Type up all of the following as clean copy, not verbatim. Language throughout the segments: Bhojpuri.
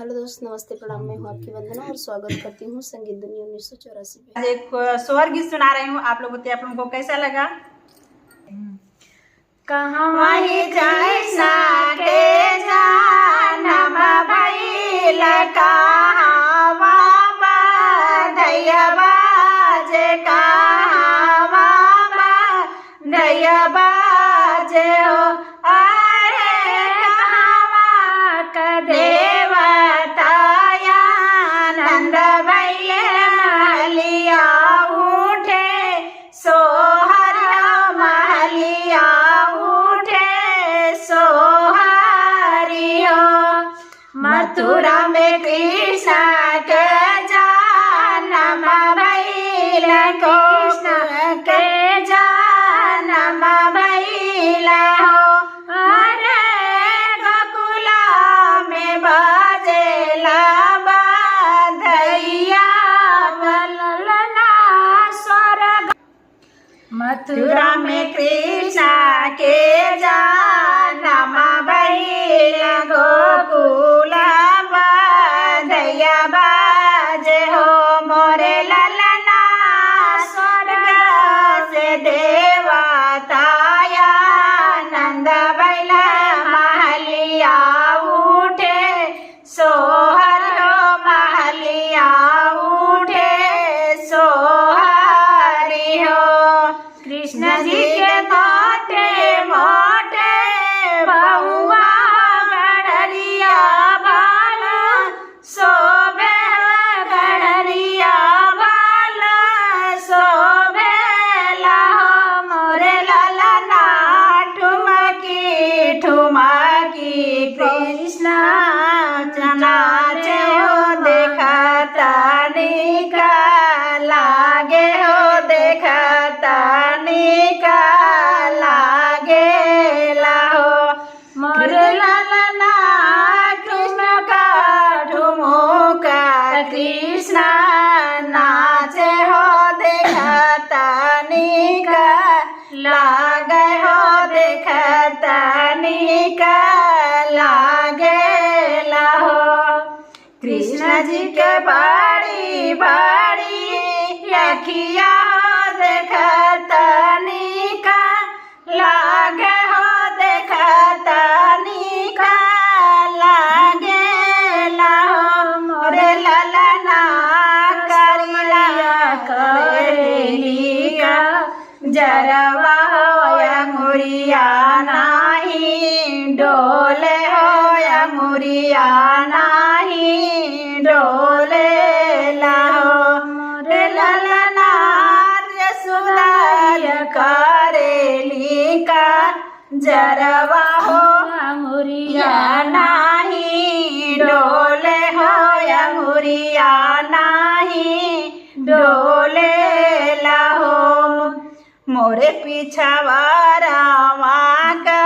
हेलो दोस्त, नमस्ते, प्रणाम। मैं हूँ आपकी वंदना और स्वागत करती हूँ संगीत दुनिया 1984 में। आज एक स्वर गीत सुना रही हूँ। आप लोगों को कैसा लगा? वही जैसा के जानम भइल कहावा बधैया बाजे, कहावा बधैया बाजे हो। अरे कहावा क देवताया नंद भइले महलिया उठे सोहर महलिया मथुरा में कृष्ण के जन्म भइल, कृष्ण के जन्म भइल हो। अरे गोकुला में बजेला बधैया ललना स्वर्ग। मथुरा में कृष्ण के जन्म भइल, गोकुला बधैया बाजे हो। मोरे ललना स्वर्ग से देवताया नंद भइल महलिया उठे सोहर महलिया उठे सोहरी हो। कृष्ण जी के मोटे मोटे बहुआ गड़रिया बाला शोभे, गड़रिया बाला शोभे लाहो। मोरे ललना ठुमकी ठुमकी कृष्ण नाचे हो, देखता निका लागे हो, देखता निका लागे लाहो। मोरे ललना कृष्ण का ठुमका कृष्ण नाचे हो, देखता निका लागे हो, देखता निका लागे लाहो। कृष्ण जी के बड़ी बड़ी अखिया हो, देखता निका लागे हो, देखता निका लागे लाहो। मोरे ललना करिया करेली का जरवा हो, अंगुरिया नाही डोले हो, अंगुरिया नाही डोले लाहो। मोरे ललना यशोदाय करेली का जरवा हो, अंगुरिया नाही डोले हो, अंगुरिया नाही डोले लाहो। मोरे पिछवा रामा का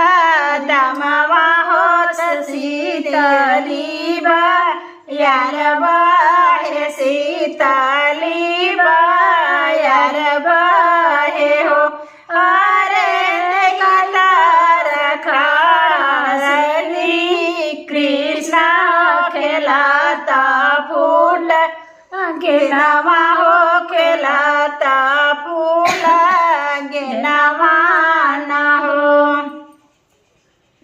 दमवा हो, सीतली बा यार बाहे, सीतली बा यार बाहे हो। अरे कतार खासली कृष्ण खेलाता फूल गेनवा हो, खेलाता फूल गेनवा